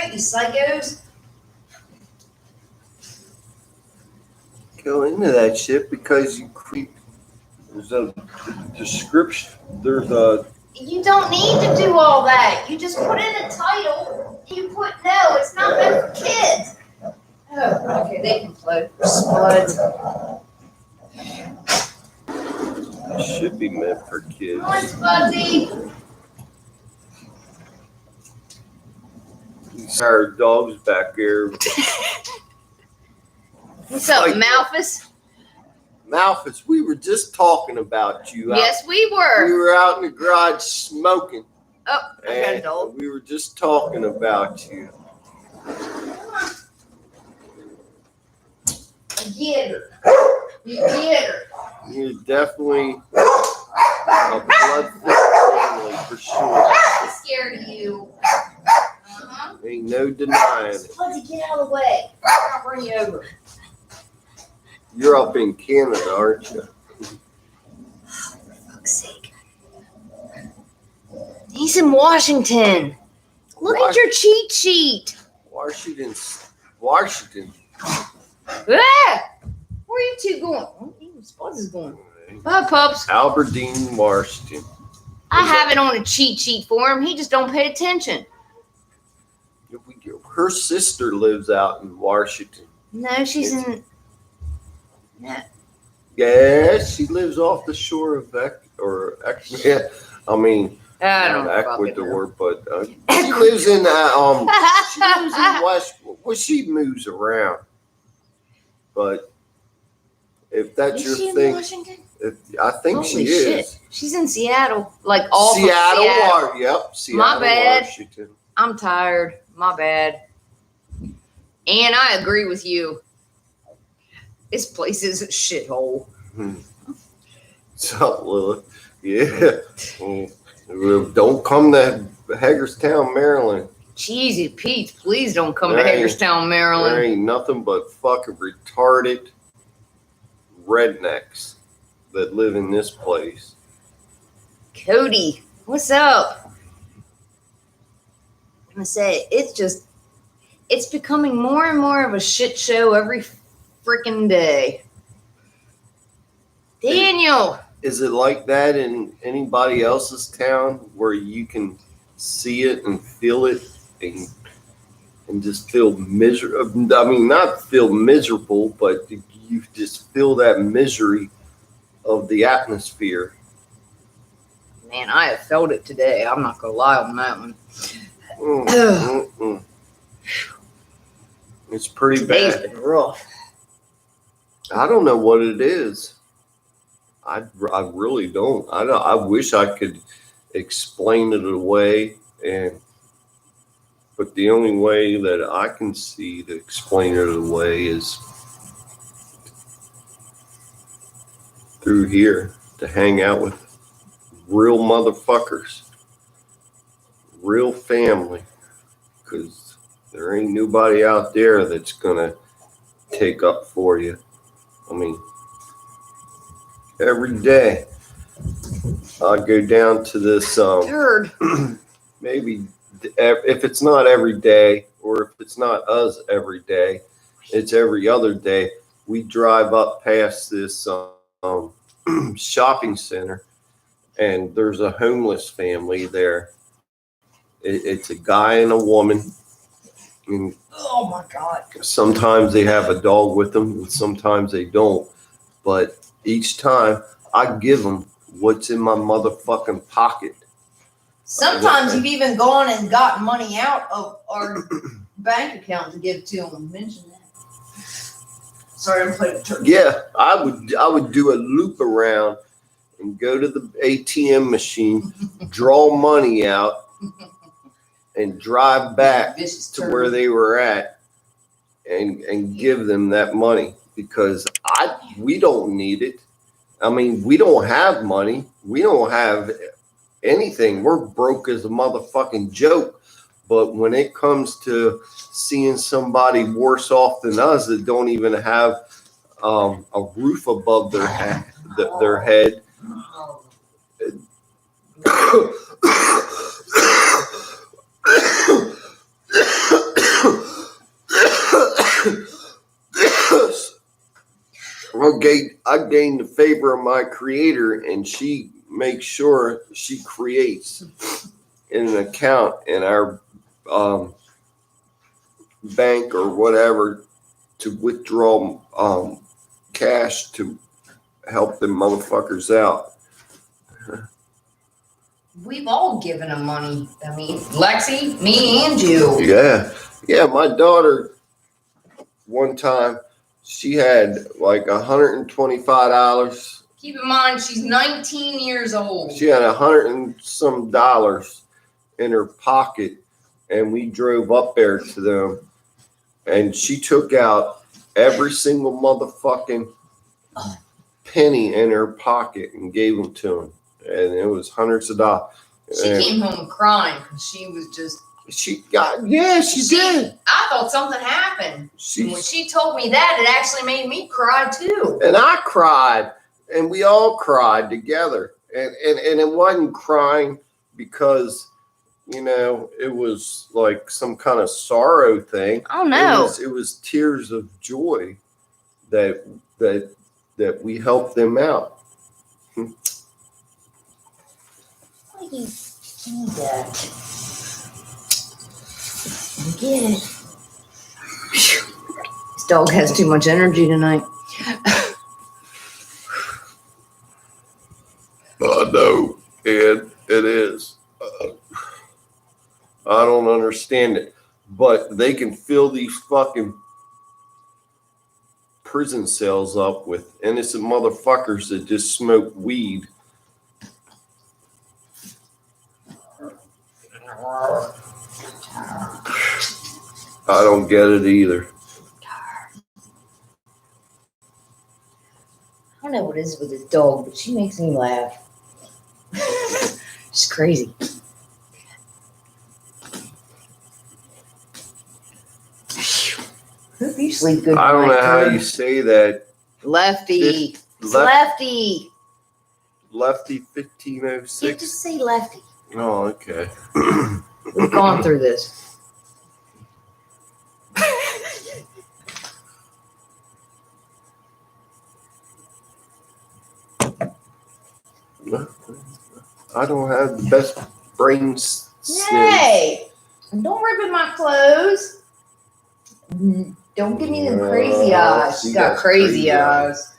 right, you psychos. Go into that shit because you creep. There's a description. There's a. You don't need to do all that. You just put in a title. You put no. It's not meant for kids. Oh, okay. They can float. Spuds. It should be meant for kids. Come on, Spudsy. These our dogs back there. What's up, Malphus? Malphus, we were just talking about you. Yes, we We were. were out in the garage smoking. Oh, I got And a dog. we were just talking about you. Get her. You get her. You're definitely a bloodthirsty family for sure. I'm scared of you. Uh-huh. Ain't no denying it. Spudsy, get out of the way. I'll bring you over. You're up in Canada, aren't you? For fuck's sake. He's in Washington. Look at your cheat sheet. Washington. Ah! Where are you two going? Oh, even Spuds is going. Bye, pups. Aberdeen, Washington. I have it on a cheat sheet for him. He just don't pay attention. Her sister lives out in Washington. No, she's in. No. Yeah, she lives off the shore of yeah, I mean, I don't not fucking Ecuador, know. but she lives in she lives in West. Well, she moves around, but if that's Is she your in thing, Washington? I think Holy she shit. is. She's in Seattle. Like off Seattle, of Seattle. Yep, Seattle, My bad. Washington. I'm tired. My bad. And I agree with you. This place is a shithole. So, well, yeah. Well, don't come to Hagerstown, Maryland. Cheesy Pete, please don't come to There ain't- Hagerstown, There Maryland. ain't nothing but fucking retarded rednecks that live in this place. Cody, what's up? I'm gonna say it's becoming more and more of a shit show every freaking day. Daniel, Is it like that in anybody else's town where you can see it and feel it and just feel miserable? I mean, not feel miserable, but you just feel that misery of the atmosphere. man, I have felt it today. I'm not gonna lie on that one. It's pretty Today's bad. been rough. I don't know what it is. I really don't. I wish I could explain it away, but the only way that I can see to explain it away is through here, to hang out with real motherfuckers, real family, because there ain't nobody out there that's gonna take up for you. I mean, every day I go down to this Third. maybe if it's not every day or if it's not us every day, it's every other day. We drive up past this shopping center and there's a homeless family there. It's a guy and a woman. And Oh my God. sometimes they have a dog with them and sometimes they don't. But each time I give them what's in my motherfucking pocket. Sometimes you've even gone and gotten money out of our bank account to give to them. Mention that. Sorry, I'm playing turkey. Yeah, I would do a loop around and go to the ATM machine, draw money out, and drive back to where they were at and give them that money because we don't need it. I mean, we don't have money. We don't have anything. We're broke as a motherfucking joke. But when it comes to seeing somebody worse off than us that don't even have a roof above their head, I gained the favor of my creator, and she makes sure she creates an account in our bank or whatever to withdraw cash to help them motherfuckers out. We've all given them money. I mean, Lexi, me, and you. Yeah. My daughter, one time, she had like $125. Keep in mind, she's 19 years old. She had $100 and some in her pocket, and we drove up there to them, and she took out every single motherfucking penny in her pocket and gave them to him. And it was hundreds of dollars. She came home crying because she was just. She did. I thought something happened. When she told me that, it actually made me cry too. And I cried, and we all cried together. And it wasn't crying because, it was like some kind of sorrow thing. Oh no. It was tears of joy that we helped them out. Why do you do that? I get it. This dog has too much energy tonight. I know, and it is. I don't understand it, but they can fill these fucking prison cells up with innocent motherfuckers that just smoke weed. I don't get it either. I don't know what it is with this dog, but she makes me laugh. She's crazy. Hope you sleep good. I don't know how you say that. Lefty. Lefty. Lefty 1506. You just say lefty. Oh, okay. We've gone through this. I don't have the best brains. Hey, don't rip in my clothes. Don't give me them crazy eyes. She's got crazy eyes.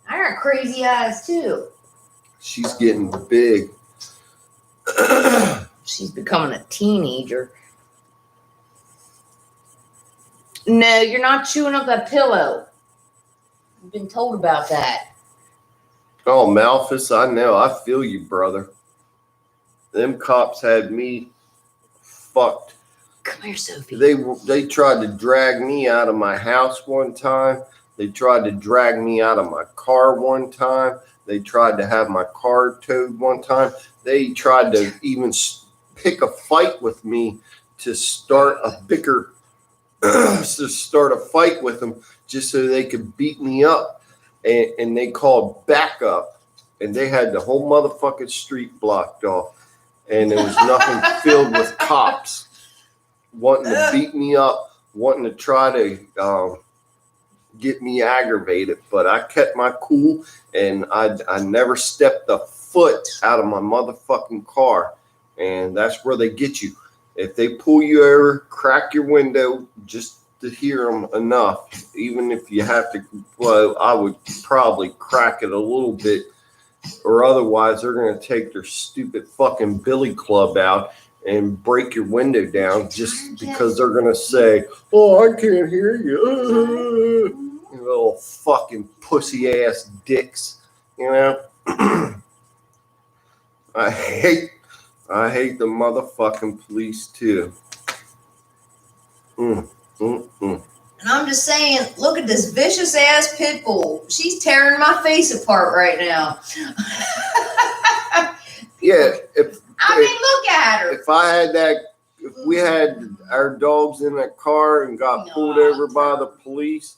I got crazy eyes too. She's getting big. She's becoming a teenager. No, you're not chewing up that pillow. I've been told about that. Oh, Malphus, I know. I feel you, brother. Them cops had me fucked. Come here, Sophie. They tried to drag me out of my house one time. They tried to drag me out of my car one time. They tried to have my car towed one time. They tried to even pick a fight with me to start a fight with them just so they could beat me up. And they called backup, and they had the whole motherfucking street blocked off, and there was nothing filled with cops wanting to beat me up, wanting to try to get me aggravated. But I kept my cool, and I never stepped a foot out of my motherfucking car, and that's where they get you. If they pull you over, crack your window, just to hear them enough, even if you have to, well, I would probably crack it a little bit, or otherwise they're going to take their stupid fucking billy club out and break your window down just because they're going to say, oh, I can't hear you. You little fucking pussy ass dicks, I hate the motherfucking police too. And I'm just saying, look at this vicious ass pit bull. She's tearing my face apart right now. Yeah. Look at her. If we had our dogs in that car and got pulled over by the police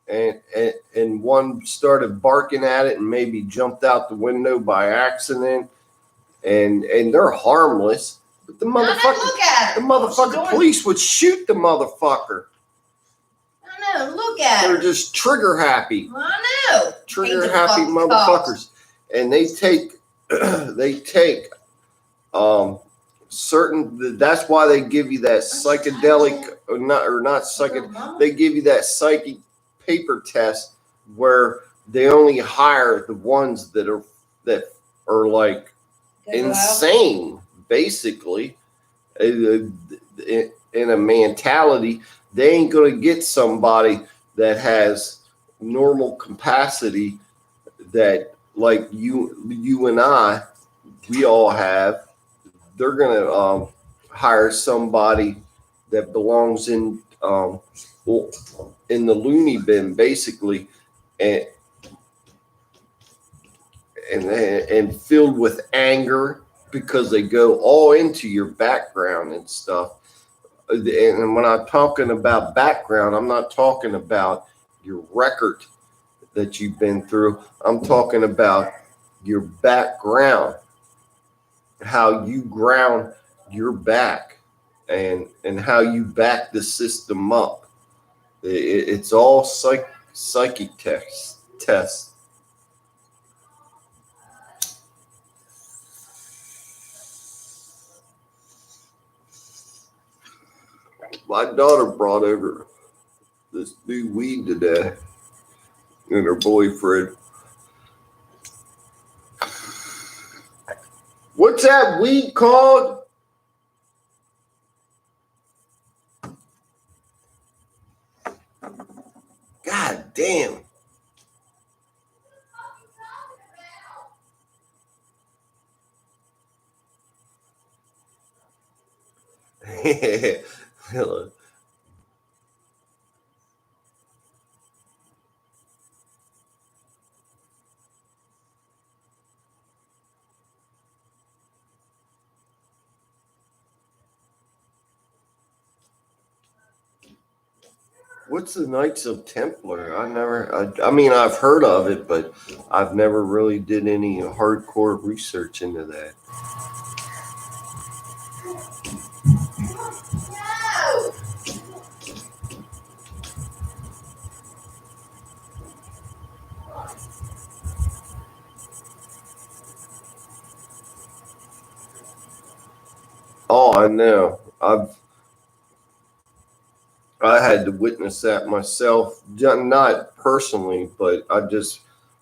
and one started barking at it and maybe jumped out the window by accident and they're harmless. But the motherfucking police would shoot the motherfucker. I know. Look at They're her. just trigger happy. I know. Trigger Hate the happy fucking motherfuckers. And they take certain, that's why they give you that psychedelic or not psychedelic, they give you that psychic paper test where they only hire the ones that are like insane, basically, in a mentality. They ain't gonna get somebody that has normal capacity that like you and I, we all have. They're gonna hire somebody that belongs in the loony bin, basically, and filled with anger because they go all into your background and stuff. And when I'm talking about background, I'm not talking about your record that you've been through. I'm talking about your background, how you ground your back, and how you back the system up. It's all psychic tests. My daughter brought over this new weed today, and her boyfriend. What's that weed called? God damn. Hello. What's the Knights of Templar? I mean, I've heard of it, but I've never really did any hardcore research into that. Oh, I know. I had to witness that myself, not personally, but I just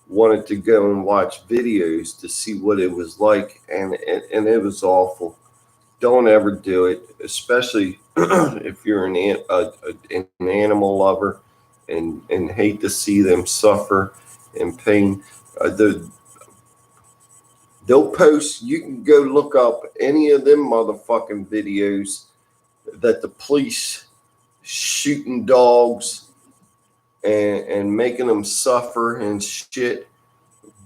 wanted to go and watch videos to see what it was like, and it was awful. Don't ever do it, especially if you're an animal lover and hate to see them suffer and pain. They'll post. You can go look up any of them motherfucking videos that the police shooting dogs and making them suffer and shit.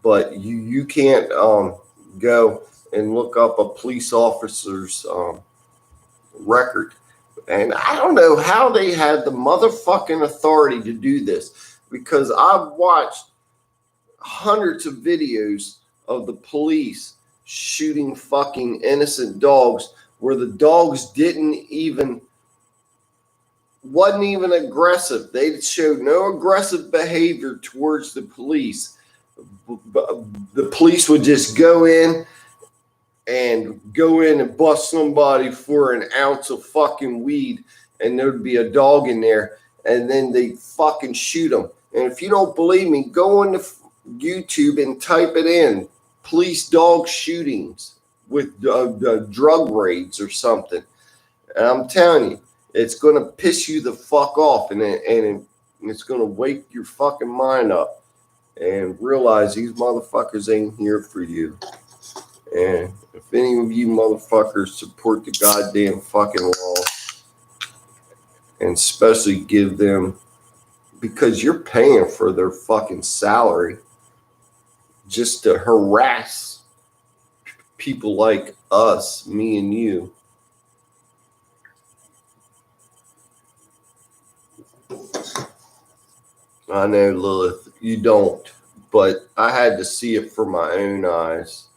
But you can't go and look up a police officer's record. And I don't know how they had the motherfucking authority to do this, because I've watched hundreds of videos of the police shooting fucking innocent dogs where the dogs wasn't even aggressive. They showed no aggressive behavior towards the police. The police would just go in and bust somebody for an ounce of fucking weed, and there'd be a dog in there, and then they fucking shoot them. And if you don't believe me, go on to YouTube and type it in: police dog shootings with drug raids or something. And I'm telling you, it's going to piss you the fuck off, and it's going to wake your fucking mind up and realize these motherfuckers ain't here for you. And if any of you motherfuckers support the goddamn fucking law, and especially give them, because you're paying for their fucking salary just to harass people like us, me and you. I know, Lilith, you don't, but I had to see it for my own eyes.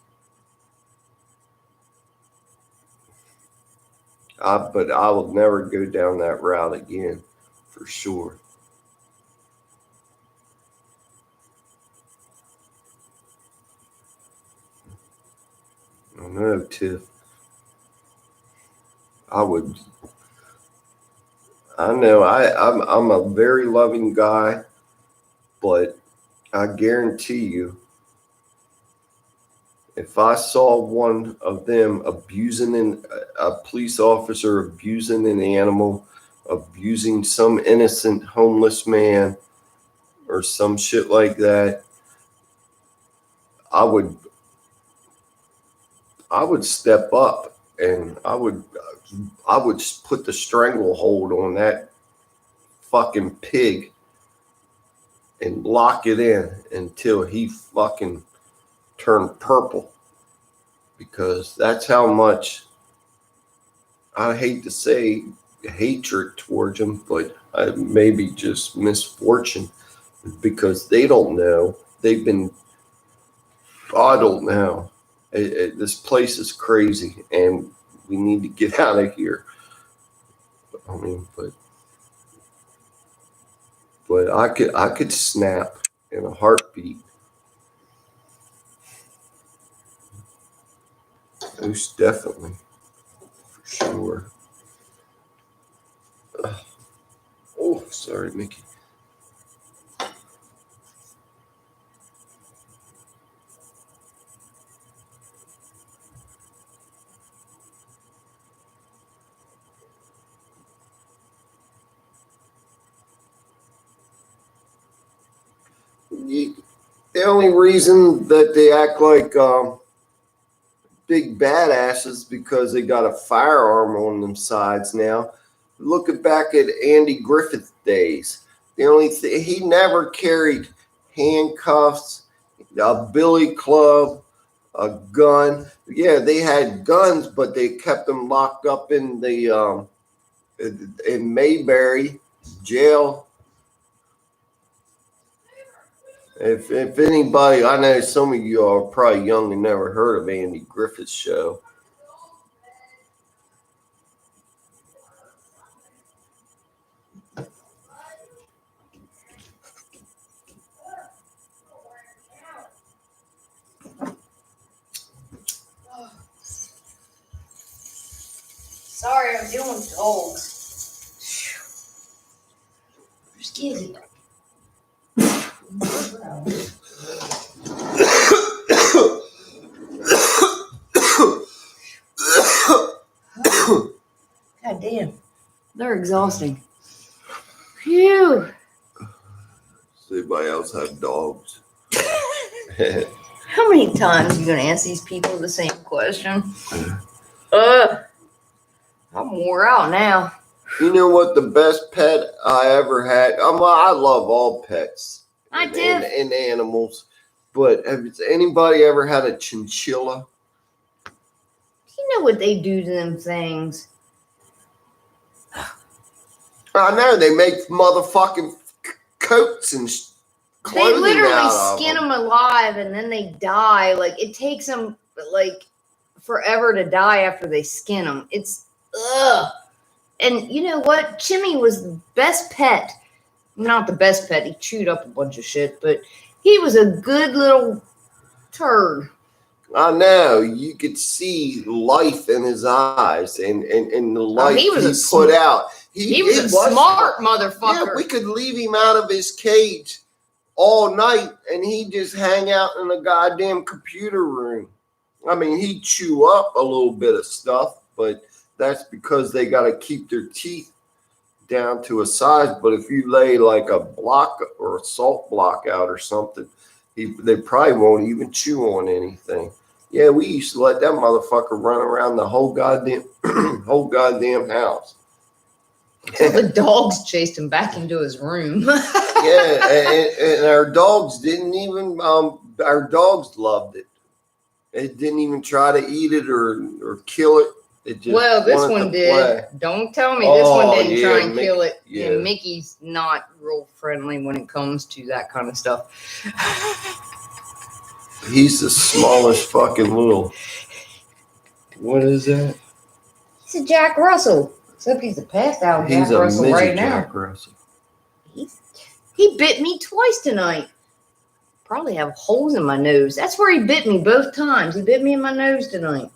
But I will never go down that route again, for sure. I know, Tiff. I know I'm a very loving guy, but I guarantee you, if I saw one of them abusing a police officer, abusing an animal, abusing some innocent homeless man or some shit like that, I would step up and I would put the stranglehold on that fucking pig and lock it in until he fucking turned purple, because that's how much, I hate to say hatred towards him, but maybe just misfortune, because they don't know. They've been, I don't know. This place is crazy and we need to get out of here. I mean, but I could snap in a heartbeat. Most definitely, for sure. Oh, sorry, Mickey. The only reason that they act like big badasses because they got a firearm on them sides now. Looking back at Andy Griffith days, the only thing, he never carried handcuffs, a billy club, a gun. Yeah, they had guns, but they kept them locked up in the in Mayberry jail. If anybody, I know some of you are probably young and never heard of Andy Griffith's show. Sorry, I'm dealing with dogs. Just kidding. God damn. They're exhausting. Phew. Does anybody else have dogs? How many times are you going to ask these people the same question? I'm wore out now. You know what? The best pet I ever had. I love all pets. I do. And animals. But has anybody ever had a chinchilla? You know what they do to them things? I know. They make motherfucking coats and clothing. They literally out skin of them alive and then they die. Like, it takes them, like, forever to die after they skin them. It's, ugh. And you know what? Chimmy was the best pet. Not the best pet. He chewed up a bunch of shit, but he was a good little turd. I know. You could see life in his eyes and the life he put out. He was a smart motherfucker. Yeah, we could leave him out of his cage all night and he'd just hang out in the goddamn computer room. I mean, he'd chew up a little bit of stuff, but that's because they got to keep their teeth down to a size. But if you lay like a block or a salt block out or something, they probably won't even chew on anything. Yeah, we used to let that motherfucker run around the whole goddamn house. The dogs chased him back into his room. Yeah, and our dogs didn't even. Our dogs loved it. It didn't even try to eat it or kill it. It just this one did. Play. Don't tell me this one didn't try and kill it. Yeah, Mickey's not real friendly when it comes to that kind of stuff. He's the smallest fucking little. What is that? He's a Jack Russell. Except he's a passed out Jack Russell right now. Jack Russell. He bit me twice tonight. probably have holes in my nose. That's where he bit me both times. He bit me in my nose tonight.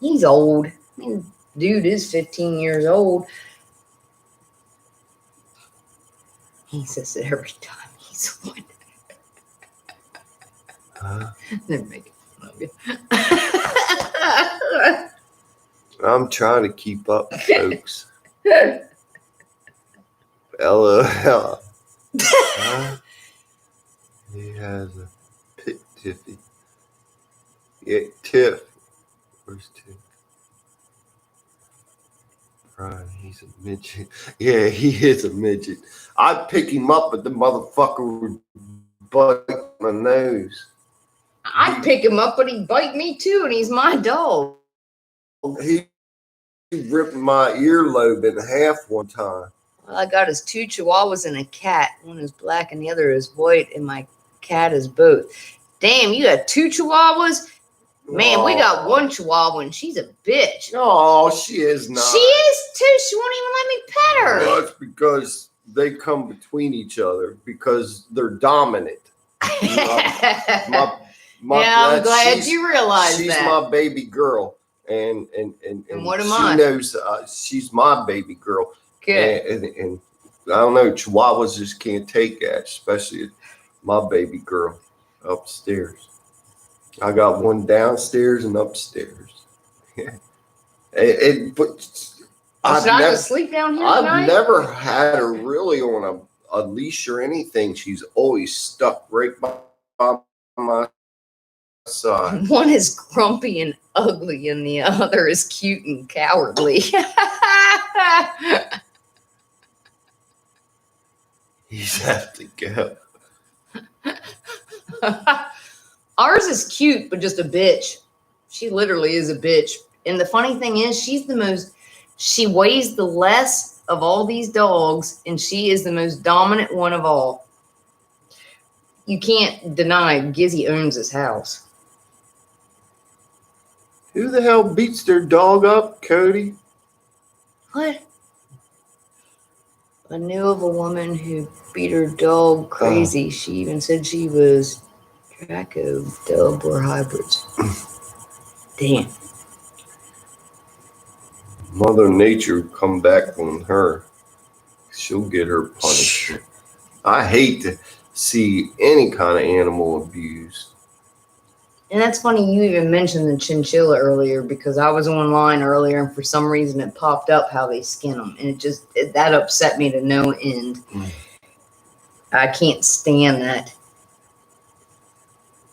He's old. I mean, dude is 15 years old. He says it every time he's on. They're making fun of you. I'm trying to keep up, folks. LOL. He has a pit tiffy. Yeah, Tiff. Where's Tiff? Brian, he's a midget. Yeah, he is a midget. I'd pick him up, but the motherfucker would bite my nose. I'd pick him up, but he'd bite me too, and he's my dog. He ripped my earlobe in half one time. Well, I got his 2 chihuahuas and a cat. One is black and the other is white, and my cat is both. Damn, you got 2 chihuahuas? Man, we got 1 chihuahua, and she's a bitch. Oh, she is not. She is too. She won't even let me pet her. Well, it's because they come between each other because they're dominant. I'm glad you realized she's that. She's my baby girl, and what am she I? knows she's my baby girl. Good. And I don't know, Chihuahuas just can't take that, especially my baby girl upstairs. I got one downstairs and upstairs. But Should I just sleep down here tonight? I've never had her really on a leash or anything. She's always stuck right by my side. One is grumpy and ugly, and the other is cute and cowardly. He's have to go. Ours is cute, but just a bitch. She literally is a bitch. And the funny thing is, she weighs the less of all these dogs, and she is the most dominant one of all. You can't deny Gizzy owns this house. Who the hell beats their dog up, Cody? What? I knew of a woman who beat her dog crazy. She even said she was Draco, dub, or hybrids. Damn. Mother Nature would come back on her. She'll get her punishment. I hate to see any kind of animal abused. And that's funny you even mentioned the chinchilla earlier, because I was online earlier and for some reason it popped up how they skin them. And that upset me to no end. I can't stand that.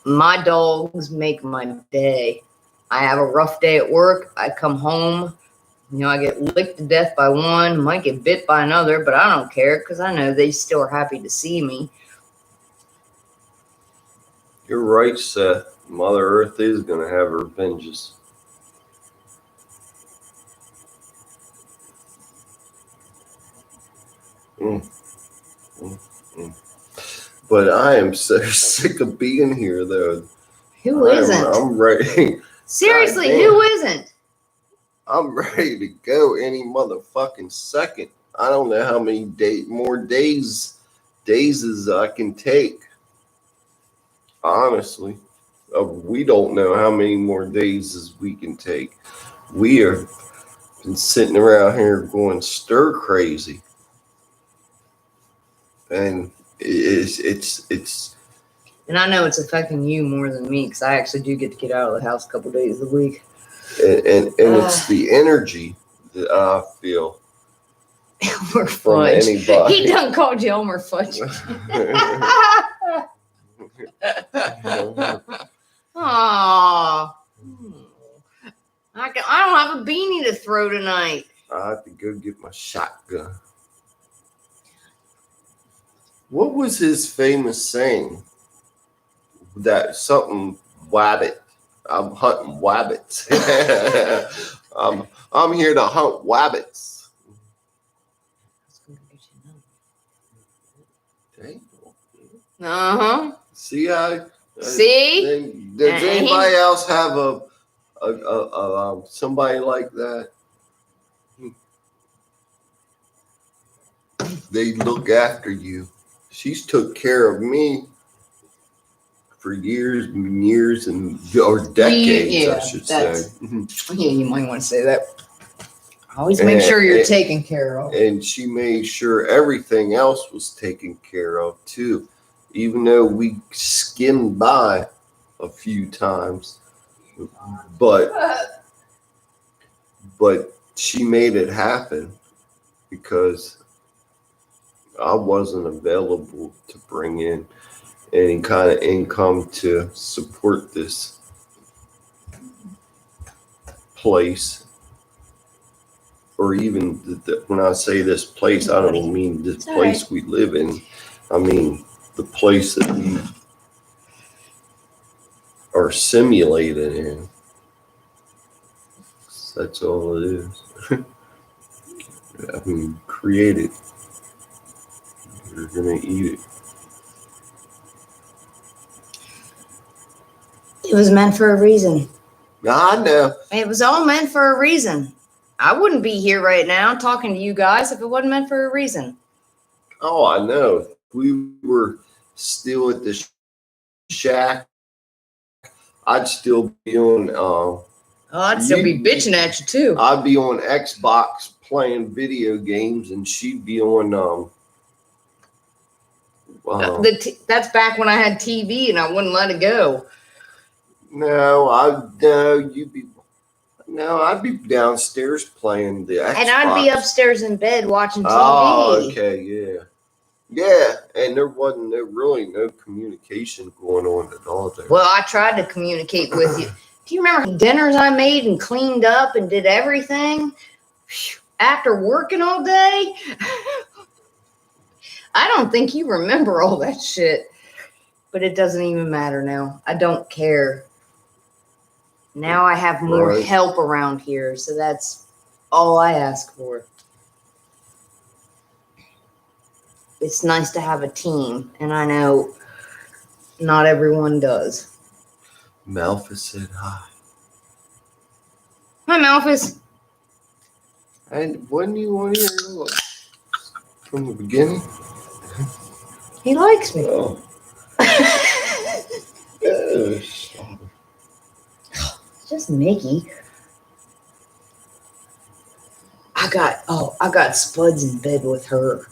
My dogs make my day. I have a rough day at work. I come home. I get licked to death by one, might get bit by another, but I don't care because I know they still are happy to see me. You're right, Seth. Mother Earth is going to have her vengeance. But I am so sick of being here, though. Who isn't? I'm ready. Seriously, who isn't? I'm ready to go any motherfucking second. I don't know how many more days I can take. Honestly, we don't know how many more days we can take. We have been sitting around here going stir crazy, and it's. And I know it's affecting you more than me because I actually do get to get out of the house a couple days a week. And it's the energy that I feel Elmer from Fudge. anybody. He done called you Elmer Fudge. Aww. I don't have a beanie to throw tonight. I have to go get my shotgun. What was his famous saying? That something wabbit. I'm hunting wabbits. I'm here to hunt wabbits. Uh-huh. See how? See? Does anybody else have a somebody like that? They look after you. She's took care of me for years and years or decades, I should say. Yeah, you might want to say that. Always make sure you're taken care of. And she made sure everything else was taken care of too. Even though we skimmed by a few times. But she made it happen because I wasn't available to bring in any kind of income to support this place. Or even when I say this place, I don't mean this place we live in. I mean the place that we are simulated in. That's all it is. I mean, create it. You're gonna eat it. It was meant for a reason. I know. It was all meant for a reason. I wouldn't be here right now talking to you guys if it wasn't meant for a reason. Oh, I know. If we were still at the shack, I'd still be on. I'd still be bitching at you too. I'd be on Xbox playing video games, and she'd be on. That's back when I had TV and I wouldn't let it go. I'd be downstairs playing the Xbox. And I'd be upstairs in bed watching TV. Oh, okay, yeah. Yeah, and there wasn't really no communication going on at all there. Well, I tried to communicate with you. Do you remember dinners I made and cleaned up and did everything after working all day? I don't think you remember all that shit. But it doesn't even matter now. I don't care. Now I have more help around here, so that's all I ask for. It's nice to have a team, and I know not everyone does. Malphus said hi. Hi, Malphus. And wasn't you on here from the beginning? He likes me. Oh. It's just Mickey. I got Spuds in bed with her.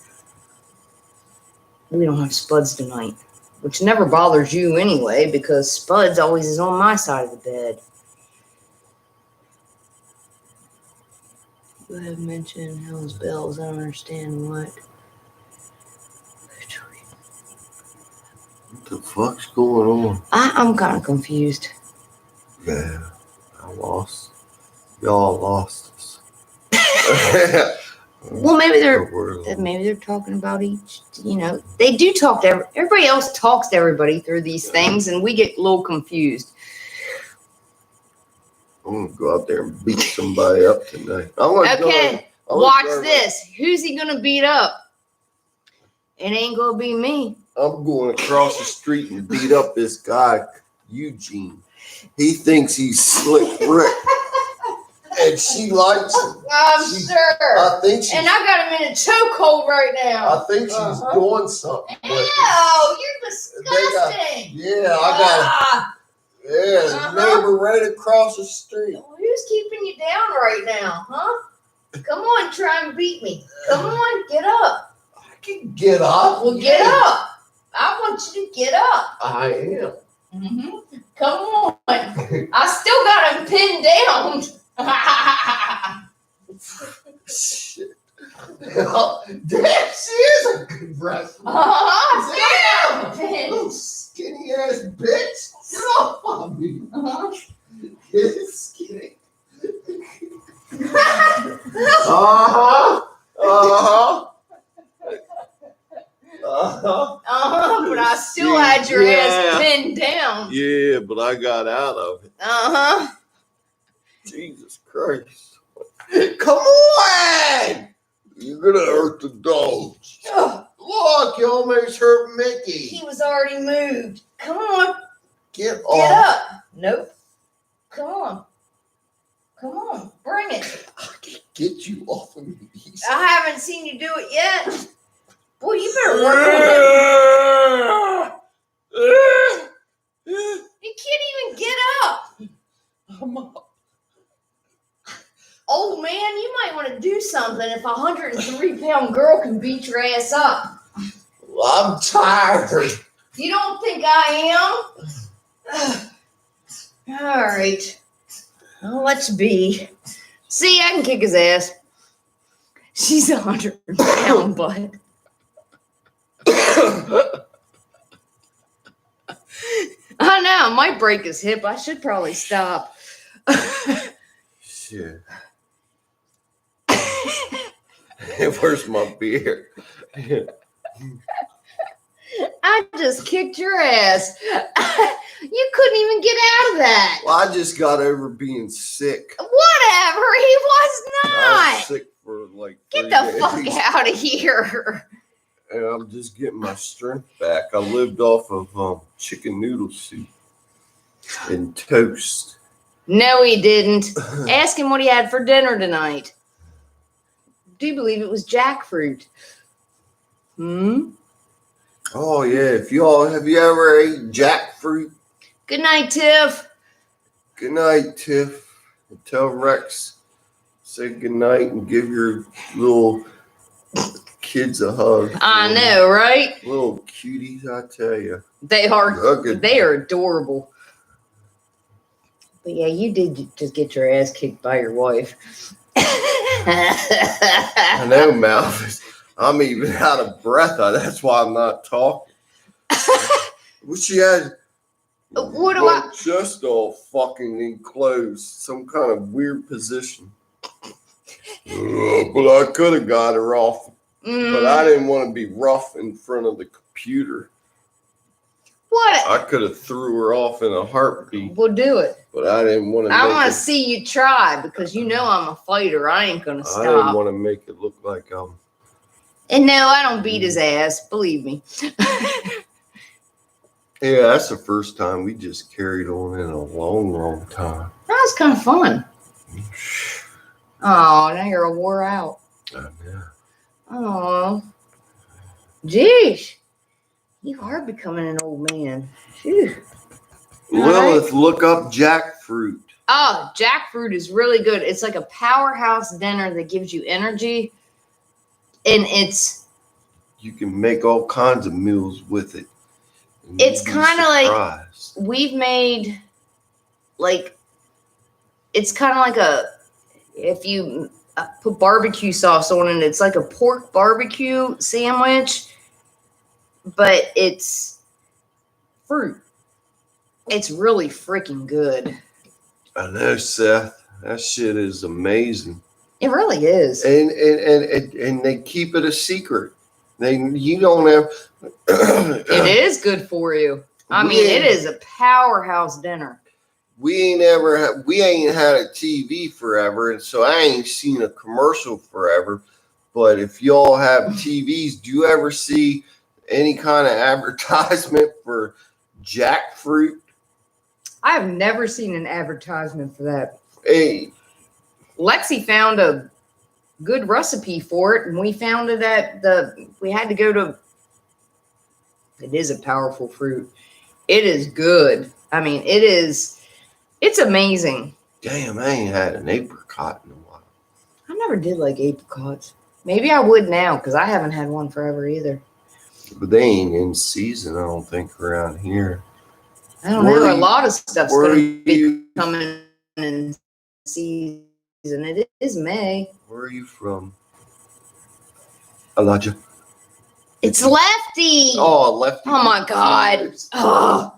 We don't have Spuds tonight, which never bothers you anyway, because Spuds always is on my side of the bed. You have mentioned Hell's Bells. I don't understand what. What the fuck's going on? I'm kind of confused. Yeah, I lost. Y'all lost us. Well, maybe they're talking about each. They do talk to everybody else. Talks to everybody through these things, and we get a little confused. I'm gonna go out there and beat somebody up tonight. Watch this. Who's he gonna beat up? It ain't gonna be me. I'm going across the street and beat up this guy, Eugene. He thinks he's Slick Rick. And she likes him. I'm sure. I think and I got him in a chokehold right now. I think she's doing something. Ew, you're disgusting. The neighbor right across the street. Who's keeping you down right now, huh? Come on, try and beat me. Come on, get up. I can get up. Well, get up. I want you to get up. I am. Mm-hmm. Come on. I still got him pinned down. Shit. Damn, she is a good wrestler. Little skinny ass bitch. Get off of me. Get skinny. But I still had your ass pinned down. Yeah, but I got out of it. Jesus Christ. Come on! You're gonna hurt the dog. Look, you almost hurt Mickey. He was already moved. Come on. Get up. Nope. Come on. Come on. Bring it. I can't get you off of me. I haven't seen you do it yet. Boy, you better work on it. I'm up. Old man, you might want to do something if a 103-pound girl can beat your ass up. Well, I'm tired. You don't think I am? All right. Well, let's be. See, I can kick his ass. She's 100-pound butt. I know, I might break his hip. I should probably stop. Shit. Where's my beer? I just kicked your ass. You couldn't even get out of that. Well, I just got over being sick. Whatever, he was I not. was sick for like Get 3 the days. fuck out of here. And I'm just getting my strength back. I lived off of chicken noodle soup and toast. No, he didn't. Ask him what he had for dinner tonight. Do you believe it was jackfruit? Hmm? Oh yeah, have you ever ate jackfruit? Good night, Tiff. Good night, Tiff. And tell Rex, say good night and give your little kids a hug. I know, right? Little cuties, I tell you. They are Rugged. they are adorable. But yeah, you did just get your ass kicked by your wife. I know, Malphus. I'm even out of breath. That's why I'm not talking. Well, she had What do my I? chest all fucking enclosed, some kind of weird position. But I could have got her off, but I didn't want to be rough in front of the computer. What? I could have threw her off in a heartbeat, We'll do it. but I didn't want to. I want to see you try because you know I'm a fighter. I ain't gonna I didn't stop. want to make it look like I'm. And no, I don't beat his ass. Believe me. Yeah, that's the first time we just carried on in a long, long time. That was kind of fun. Oh, now you're all wore out. I know. Oh, geez. You are becoming an old man. Phew. Lilith, look up jackfruit. Oh, jackfruit is really good. It's like a powerhouse dinner that gives you energy. And You can make all kinds of meals with it. And It's you'd be kinda like- surprised. we've made it's kind of like if you put barbecue sauce on it, it's like a pork barbecue sandwich, but it's fruit. It's really freaking good. I know, Seth. That shit is amazing. It really is. And they keep it a secret. You don't have. It is good for you. I mean, it is a powerhouse dinner. We ain't had a TV forever, and so I ain't seen a commercial forever. But if y'all have TVs, do you ever see any kind of advertisement for jackfruit? I have never seen an advertisement for that. Hey, Lexi found a good recipe for it, and we found it we had to go to. It is a powerful fruit. It is good. I mean, it's amazing. damn, I ain't had an apricot in a while. I never did like apricots. Maybe I would now because I haven't had one forever either. But they ain't in season, I don't think, around here. I don't Where know. are A you- lot of stuff's Where are going to be you? coming in season. It is May. Where are you from, Elijah? It's Lefty. Oh, Lefty. Oh, my God. Oh.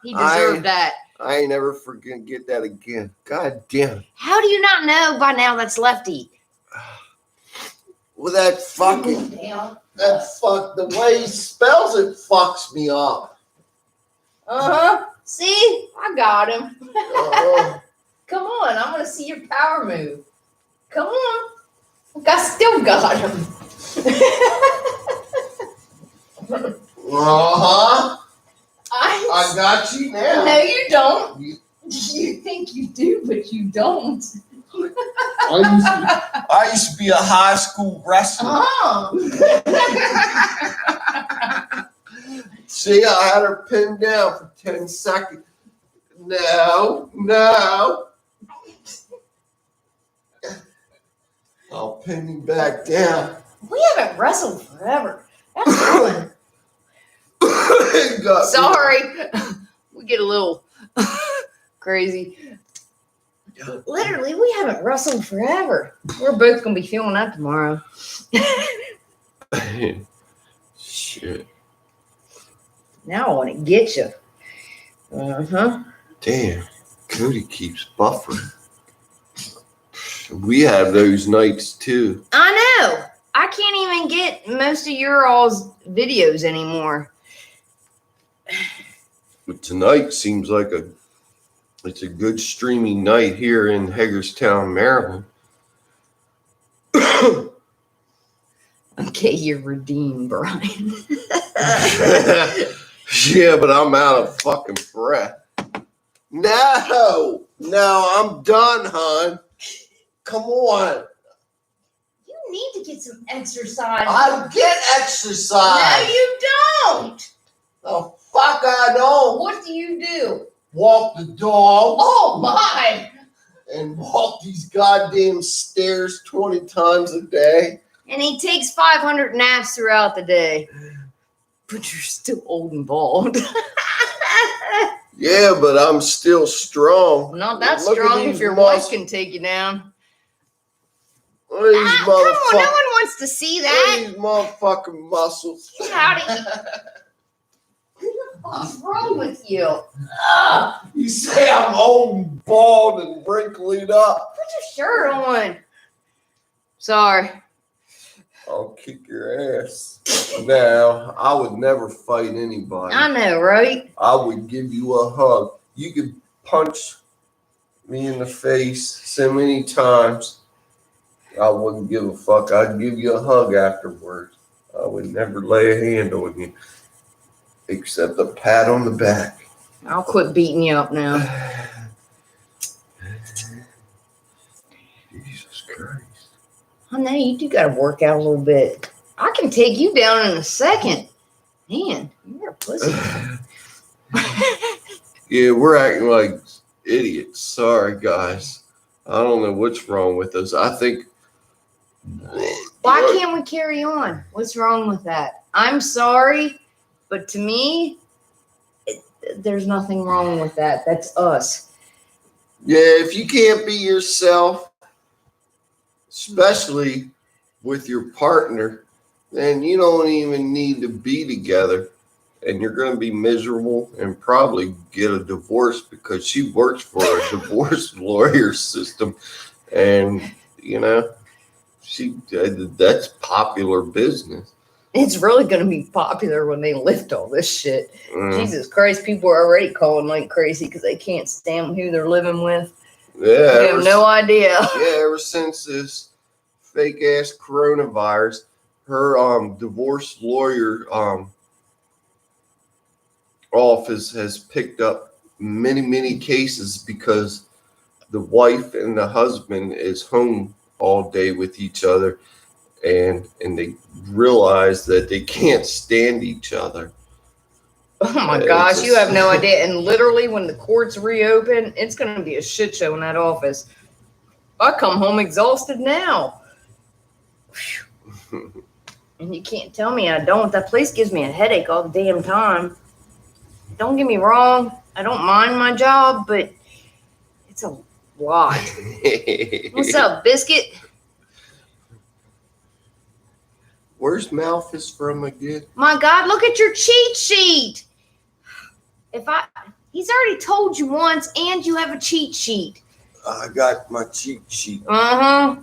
He deserved that. I ain't never get that again. God damn it. How do you not know by now that's Lefty? Well, that fucking the way he spells it fucks me up. See? I got him. Uh, Come on. I want to see your power move. Come on. I still got him. I got you now. No, you don't. You think you do, but you don't. I used to be a high school wrestler. See, I had her pinned down for 10 seconds. No. I'll pin you back down. We haven't wrestled forever. That's Got me. sorry. We get a little crazy. Literally, we haven't wrestled forever. We're both gonna be feeling that tomorrow. Shit. Now I want to get you. Damn. Cody keeps buffering. We have those nights too. I know. I can't even get most of your all's videos anymore. But tonight seems like it's a good streaming night here in Hagerstown, Maryland. Okay, you're redeemed, Brian. Yeah, but I'm out of fucking breath. No, I'm done, hon. Come on. You need to get some exercise. I get exercise. No, you don't. The fuck I don't. What do you do? Walk the dog Oh my! and walk these goddamn stairs 20 times a day. And he takes 500 naps throughout the day. But you're still old and bald. Yeah, but I'm still strong. Not that Look at strong if these your muscles. wife can take you down. Look at these Come on, no motherfuckers. one wants to see Look at that. these motherfucking muscles. Get out of here. What's wrong with you? Ugh. You say I'm old and bald and wrinkled up. Put your shirt on. Sorry. I'll kick your ass. Now, I would never fight anybody. I know, right? I would give you a hug. You could punch me in the face so many times. I wouldn't give a fuck. I'd give you a hug afterwards. I would never lay a hand on you. Except a pat on the back. I'll quit beating you up now. Jesus Christ. I know you do got to work out a little bit. I can take you down in a second. Man, you're a pussy. Yeah, we're acting like idiots. Sorry, guys. I don't know what's wrong with us. I think. Why can't we carry on? What's wrong with that? I'm sorry, but to me, there's nothing wrong with that. That's us. Yeah, if you can't be yourself, especially with your partner, then you don't even need to be together. And you're going to be miserable and probably get a divorce because she works for a divorce lawyer system. And, you know, that's popular business. It's really going to be popular when they lift all this shit. Mm. Jesus Christ, people are already calling like crazy because they can't stand who they're living with. Yeah. They have no idea. Yeah, ever since this fake ass coronavirus, her divorce lawyer office has picked up many cases because the wife and the husband is home all day with each other, and they realize that they can't stand each other. Oh my gosh, you have no idea. And literally, when the courts reopen, it's going to be a shit show in that office. I come home exhausted now. And you can't tell me I don't. That place gives me a headache all the damn time. Don't get me wrong. I don't mind my job, but it's a lot. What's up, Biscuit? Where's Malphus from again? My God, look at your cheat sheet. He's already told you once, and you have a cheat sheet. I got my cheat sheet. Uh-huh.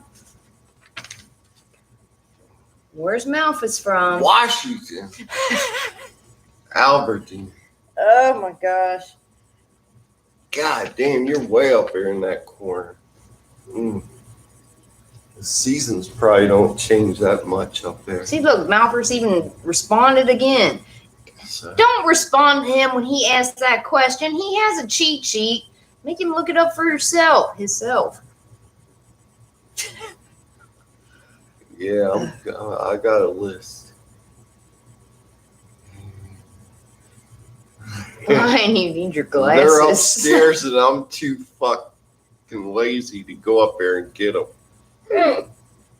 Where's Malphus from? Washington. Albertine. Oh my gosh. God damn, you're way up there in that corner. The seasons probably don't change that much up there. See, look, Malphus even responded again. So, Don't respond to him when he asks that question. He has a cheat sheet. Make him look it up for himself. yeah, I got a list. Brian, you need your They're glasses. upstairs and I'm too fucking lazy to go up there and get them.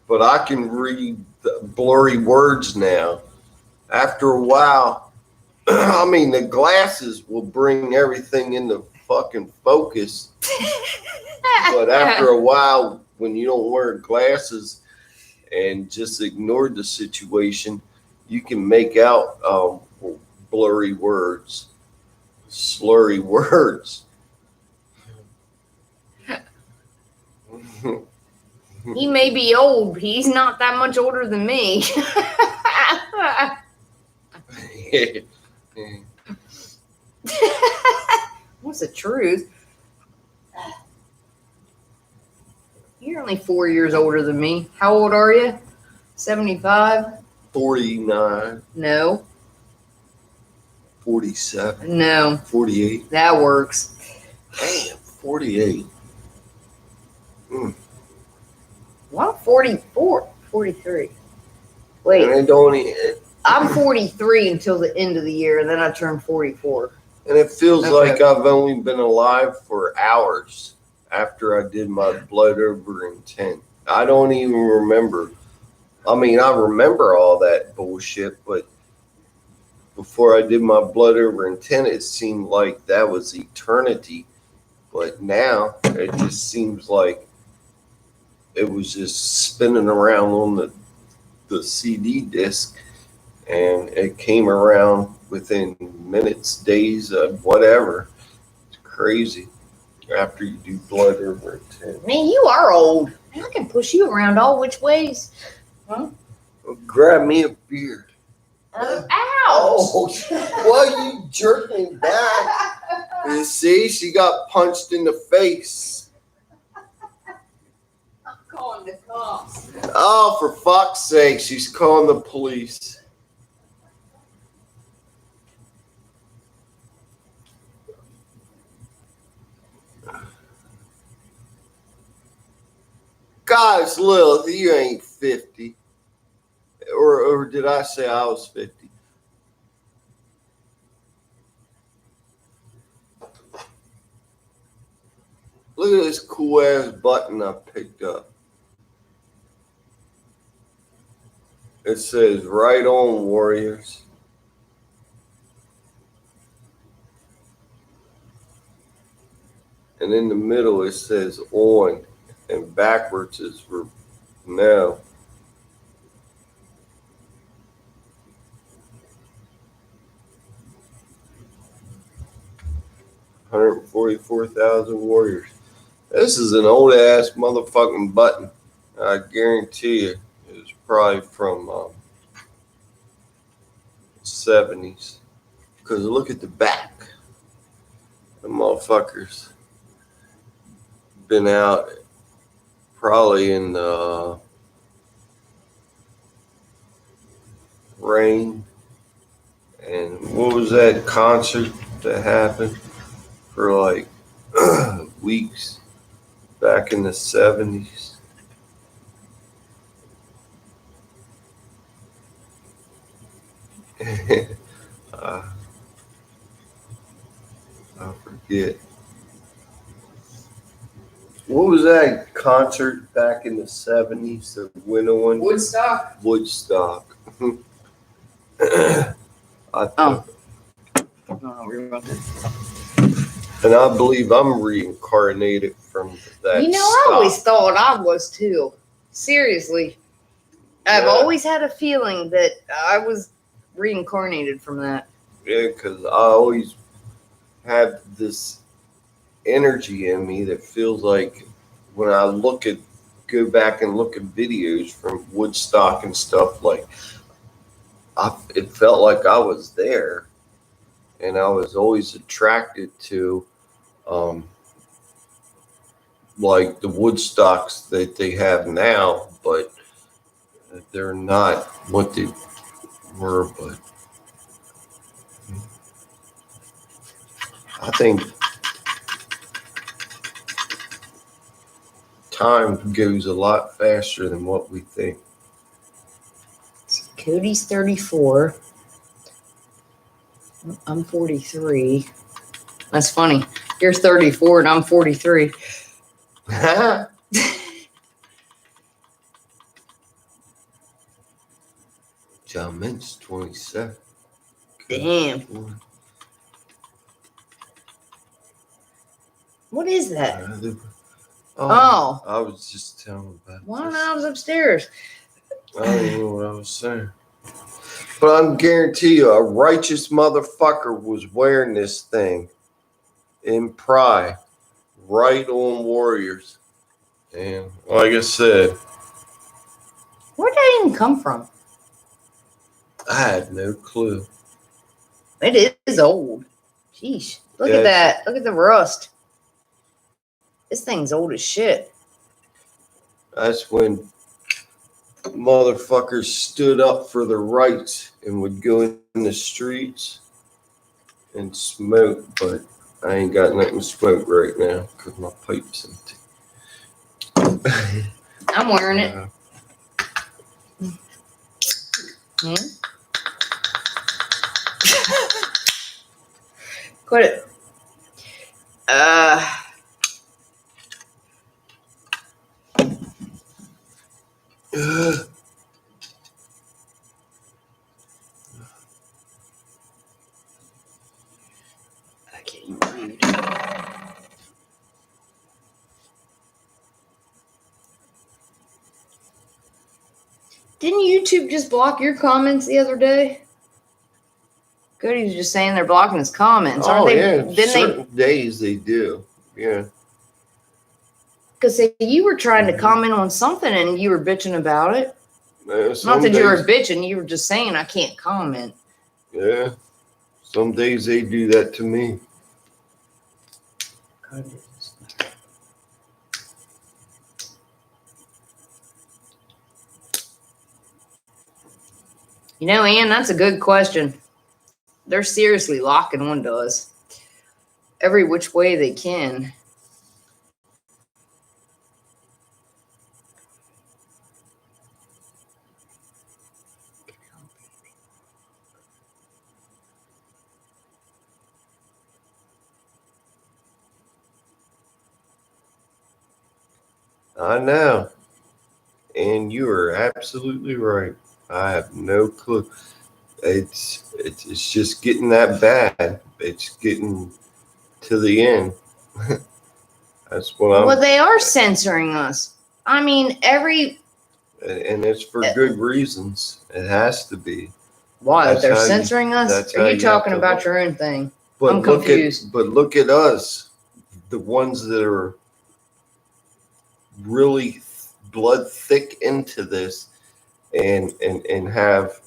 But I can read the blurry words now. After a while, I mean, the glasses will bring everything into fucking focus. But after a while, when you don't wear glasses and just ignore the situation, you can make out blurry words, slurry words. He may be old, but he's not that much older than me. What's the truth? You're only 4 years older than me. How old are you? 75? 49, No. 47, No. 48. That works. Damn, 48. Well, I'm 44. 43. And Wait, it don't even, I'm 43 until the end of the year, and then I turn 44. and it feels Okay. like I've only been alive for hours after I did my blood over intent. I don't even remember. I mean, I remember all that bullshit, but before I did my blood over intent, it seemed like that was eternity. But now it just seems like it was just spinning around on the CD disc, and it came around within minutes, days, whatever. It's crazy. After you do blood over intent, Man, you are old. Man, I can push you around all which ways. grab me a beer. Ouch! Oh, well, you jerked me back. You see, she got punched in the face. I'm calling the cops. Oh, for fuck's sake, she's calling the police. Guys, Lilith, you ain't 50. Or did I say I was 50? Look at this cool ass button I picked up. It says "Right on, Warriors." And in the middle it says "On," and backwards is for no. $144,000 warriors. This is an old ass motherfucking button. I guarantee you, it's probably from 70s. Because look at the back. The motherfuckers been out probably in the rain. And what was that concert that happened for like weeks back in the 70s? I forget. What was that concert back in the 70s? The winter one? Woodstock. Woodstock. Oh. And I believe I'm reincarnated from that. You know, I always thought I was too. Seriously. I've Yeah. always had a feeling that I was reincarnated from that. Yeah, because I always have this energy in me that feels like when I go back and look at videos from Woodstock and stuff, like it felt like I was there, and I was always attracted to like the Woodstocks that they have now, but they're not what they were. But I think time goes a lot faster than what we think. Cody's 34. I'm 43. That's funny. You're 34 and I'm 43. John Mint's 27. Damn. What is that? Oh. I was just telling about Well, this. I was upstairs. I don't even know what I was saying. But I guarantee you, a righteous motherfucker was wearing this thing in pride, right on Warriors. And like I said, Where'd that even come from? I had no clue. It is old. Sheesh. Look at that. Look at the rust. This thing's old as shit. That's when motherfuckers stood up for their rights and would go in the streets and smoke. But I ain't got nothing to smoke right now because my pipe's empty. I'm wearing it. Quit it. I can't even read. Didn't YouTube just block your comments the other day? Good, he's just saying they're blocking his comments. Aren't they? Yeah. Didn't Certain days they do. Yeah. Because you were trying to comment on something and you were bitching about it. Some Not that days, you were bitching, you were just saying I can't comment. Yeah. Some days they do that to me. You know, Ann, that's a good question. They're seriously locking onto us every which way they can. I know. And you are absolutely right. I have no clue. It's just getting that bad. It's getting to the end. That's what Well, they are censoring us. I mean, and it's for good reasons. It has to be. Why? They're censoring us? Or are you talking about your own thing? I'm confused. But look at us, the ones that are really blood thick into this and have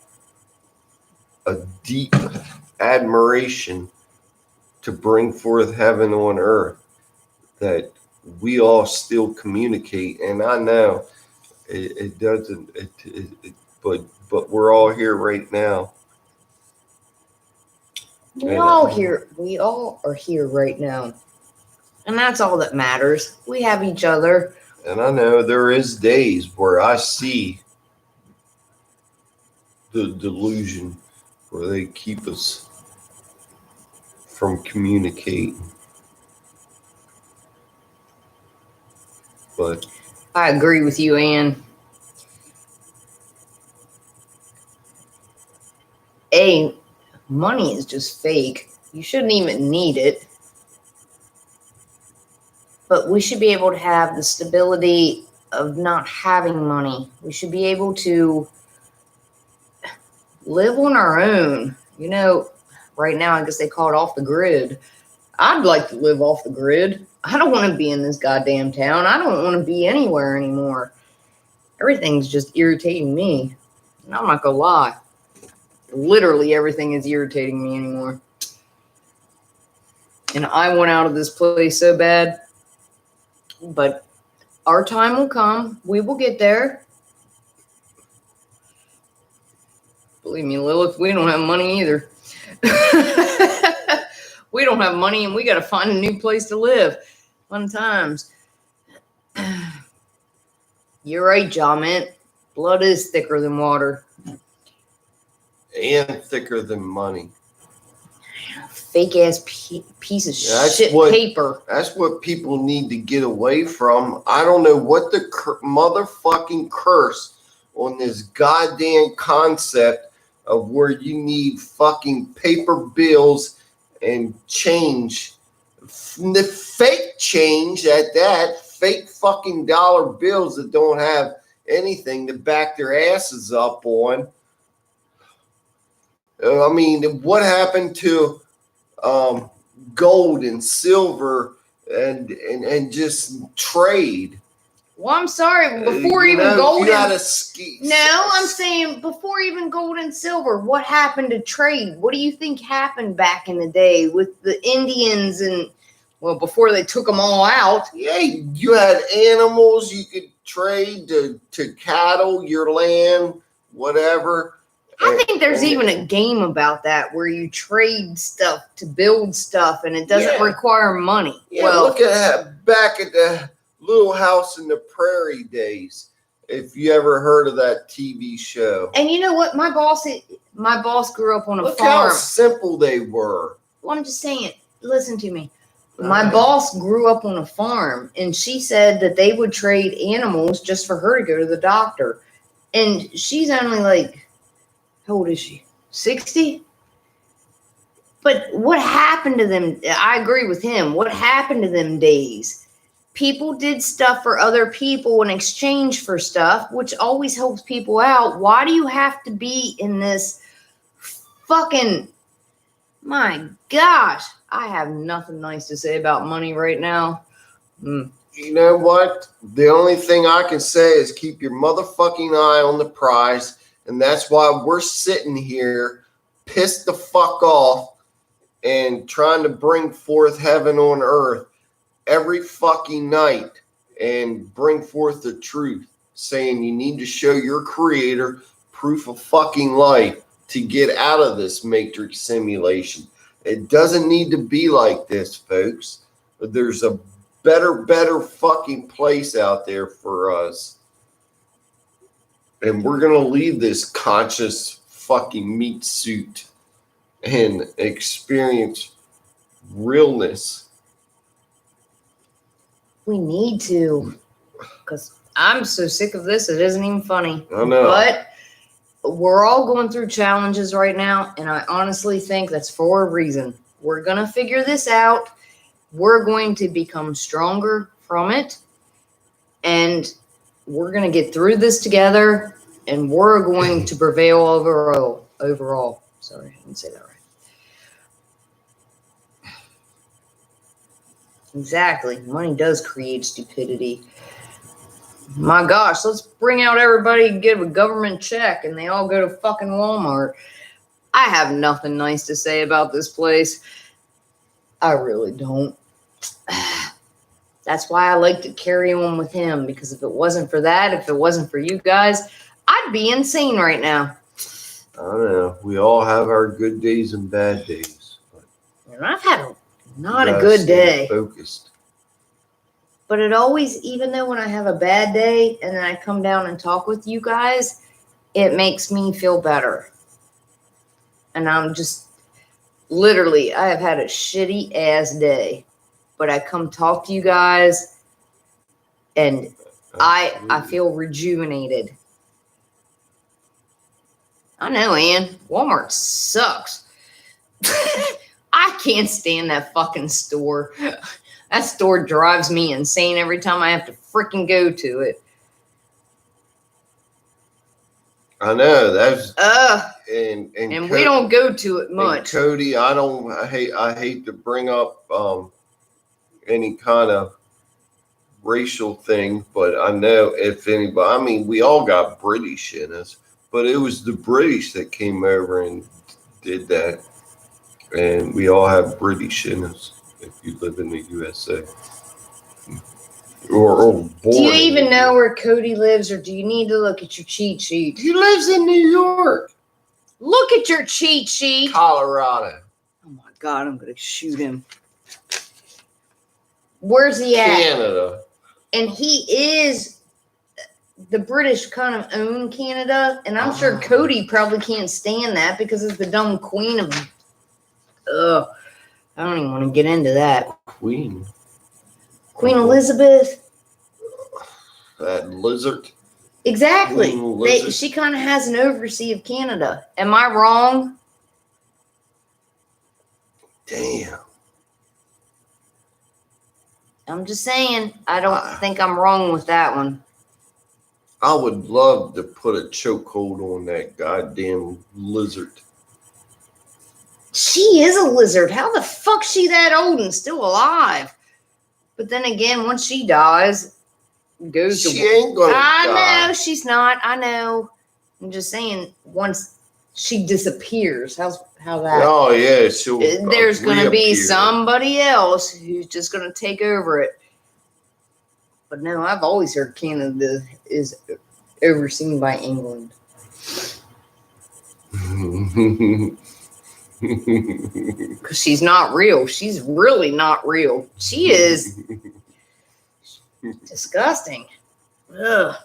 a deep admiration to bring forth heaven on earth, that we all still communicate. And I know it doesn't, but we're all here right now. We all are here right now. And that's all that matters. We have each other. And I know there is days where I see the delusion where they keep us from communicating. But I agree with you, Ann. Money is just fake. You shouldn't even need it. But we should be able to have the stability of not having money. We should be able to live on our own. You know, right now, I guess they call it off the grid. I'd like to live off the grid. I don't want to be in this goddamn town. I don't want to be anywhere anymore. Everything's just irritating me. And I'm not going to lie. Literally everything is irritating me anymore. And I want out of this place so bad. But our time will come. We will get there. Believe me, Lilith, we don't have money either. We don't have money and we got to find a new place to live. Fun times. You're right, Jament. Blood is thicker than water. And thicker than money. fake ass piece of That's shit what- paper. That's what people need to get away from. I don't know what the motherfucking curse on this goddamn concept of where you need fucking paper bills and change. The fake change at that, fake fucking dollar bills that don't have anything to back their asses up on. I mean, what happened to gold and silver and just trade? Well, I'm sorry. Before You even know, gold you gotta and no, I'm saying before even gold and silver. What happened to trade? What do you think happened back in the day with the Indians and well, before they took them all out? Yeah, you had animals you could trade to cattle, your land, whatever. I think there's And- even a game about that where you trade stuff to build stuff and it doesn't Yeah. require money. Yeah, well, look at back at the Little House in the Prairie days. If you ever heard of that TV show, and you know what? My boss grew up on a look how farm. simple they were. Well, I'm just saying, listen to me. All My right. boss grew up on a farm and she said that they would trade animals just for her to go to the doctor. And she's only like, how old is she? 60? But what happened to them? I agree with him. What happened to them days? People did stuff for other people in exchange for stuff, which always helps people out. Why do you have to be in this fucking, my gosh, I have nothing nice to say about money right now. You know what? The only thing I can say is keep your motherfucking eye on the prize. And that's why we're sitting here pissed the fuck off and trying to bring forth heaven on earth every fucking night and bring forth the truth, saying you need to show your creator proof of fucking life to get out of this matrix simulation. It doesn't need to be like this, folks. There's a better fucking place out there for us. And we're going to leave this conscious fucking meat suit and experience realness. We need to, because I'm so sick of this, it isn't even funny. I know. But we're all going through challenges right now, and I honestly think that's for a reason. We're going to figure this out. We're going to become stronger from it, and we're going to get through this together, and we're going to prevail overall. Sorry, I didn't say that right. Exactly. Money does create stupidity. My gosh, let's bring out everybody and give a government check and they all go to fucking Walmart. I have nothing nice to say about this place. I really don't. That's why I like to carry on with him, because if it wasn't for that, if it wasn't for you guys, I'd be insane right now. I don't know. We all have our good days and bad days. But And I've had not you a gotta good stay day. Focused. But it always, even though when I have a bad day and then I come down and talk with you guys, it makes me feel better. And I'm just, literally, I have had a shitty ass day. But I come talk to you guys and I feel rejuvenated. I know, Ann. Walmart sucks. I can't stand that fucking store. That store drives me insane every time I have to freaking go to it. I know that's And and we don't go to it much. Cody, I hate to bring up any kind of racial thing, but I know if anybody, I mean, we all got British in us, but it was the British that came over and did that, and we all have British in us if you live in the USA. Or born Do you in even the know US. where Cody lives, or do you need to look at your cheat sheet? He lives in New York, Look at your cheat sheet. Colorado, Oh my God, I'm going to shoot him. Where's he at? Canada. And he is, the British kind of own Canada, and I'm sure Ah. Cody probably can't stand that because it's the dumb queen of. Ugh. I don't even want to get into that. Queen. Queen Elizabeth. That lizard. Exactly. Queen Elizabeth. She kind of has an oversee of Canada. Am I wrong? Damn. I'm just saying. I don't think I'm wrong with that one. I would love to put a chokehold on that goddamn lizard. She is a lizard. How the fuck's she that old and still alive? But then again, once she dies, goes She to. ain't gonna die. I know she's not. I know. I'm just saying. Once she disappears, how that? Oh yeah, she'll. There's gonna be reappear. somebody else who's just gonna take over it. But no, I've always heard Canada is overseen by England. Because she's not real. She's really not real. She is disgusting. Ugh.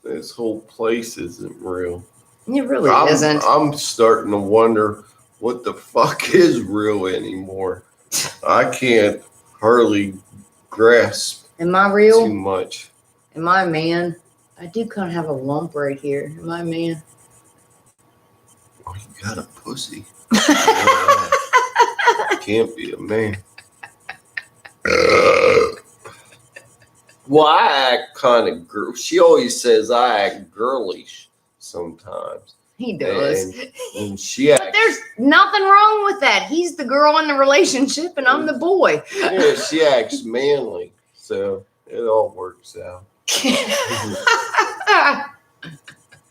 This whole place isn't real. It really isn't. I'm starting to wonder what the fuck is real anymore. I can't hardly grasp Am I too real? much. Am I a man? I do kind of have a lump right here. Am I a man? Oh, you got a pussy. Can't be a man. Well, I act kind of girl. She always says I act girlish sometimes. He does. And she But acts. there's nothing wrong with that. He's the girl in the relationship and I'm the boy. Yeah, she acts manly. So it all works out.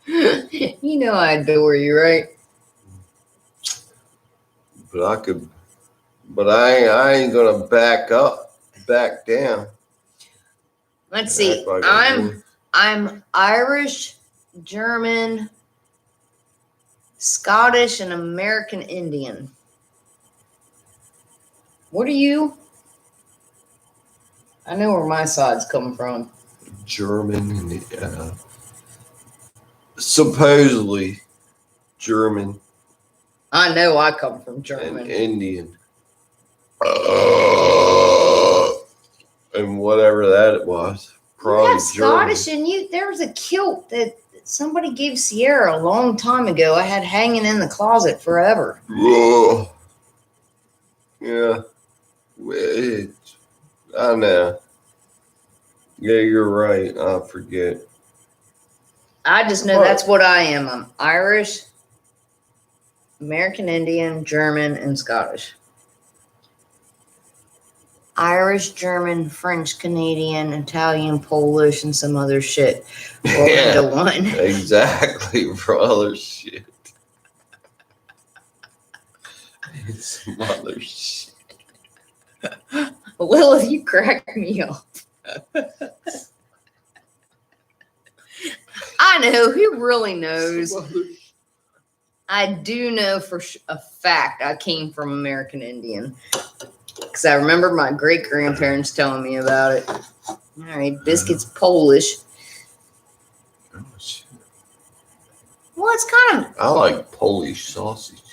You know I adore you, right? But I ain't gonna back down. Let's see. Act like a man. I'm Irish, German, Scottish, and American Indian. What are you? I know where my sides come from. German and supposedly German I know I come from and German. Indian. And whatever that it was. You Probably have Scottish in you. There was a kilt that somebody gave Sierra a long time ago. I had hanging in the closet forever. German. Yeah. I know. Yeah, you're right. I forget. I just know that's what I am. I'm Irish, American Indian, German, and Scottish. Irish, German, French, Canadian, Italian, Polish, and some other shit rolled Yeah. into one. Exactly, brother. Shit. Some other shit. Lilith, you crack me up. I know. Who really knows? Some other shit. I do know for a fact I came from American Indian. Because I remember my great-grandparents telling me about it. All right, Biscuit's Polish. Oh, shit. Well, it's kind of... I like Polish sausage.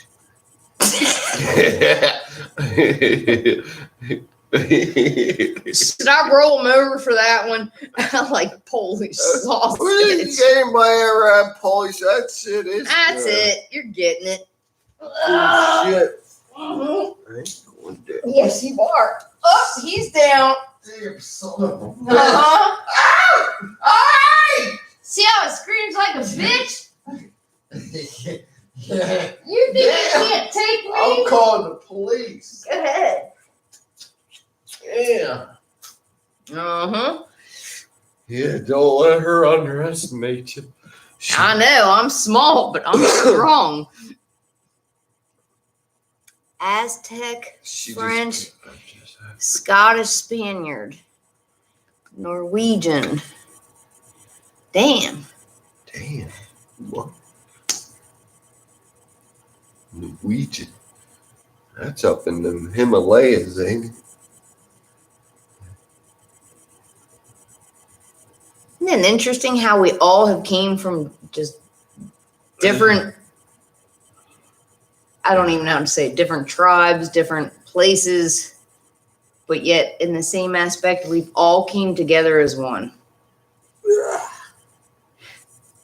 Should I roll them over for that one? I like Polish sausage. Anybody ever had Polish? That shit is That's good. it. You're getting it. Oh, shit. Mhm. I ain't going down. Yes, you are. Oh, he's down. Damn son of a bitch. Uh-huh. Ow! See how it screams like a bitch? You think you can't take I'm me? calling the police. Go ahead. Yeah. Uh-huh. Yeah, don't let her underestimate you. I know, I'm small, but I'm strong. Aztec, French, Scottish, Spaniard, Norwegian. Damn. Damn. What? Norwegian. That's up in the Himalayas, ain't it? Isn't it interesting how we all have came from just different I don't even know how to say it, different tribes, different places, but yet in the same aspect, we've all came together as one.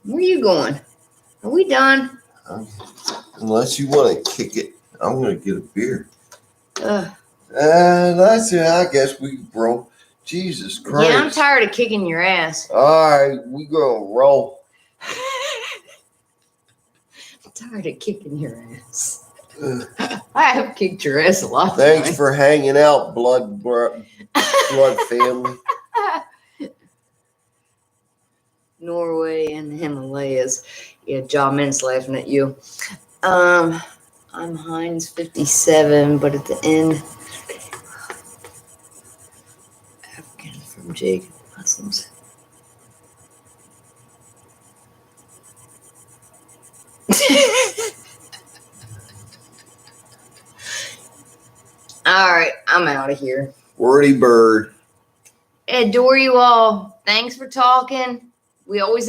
Where are you going? Are we done? Unless you want to kick it, I'm gonna get a beer. Ugh. That's it. I guess we broke. Jesus Christ. Yeah, I'm tired of kicking your ass. All right, we gonna roll. I'm tired of kicking your ass. I have kicked your ass a lot. Thanks tonight. for hanging out, blood family. Norway and the Himalayas. Yeah, John Mint's laughing at you. I'm Heinz 57, but at the end, African from Jacob Muslims. All right, I'm out of here. Wordy bird. Adore you all. Thanks for talking. We always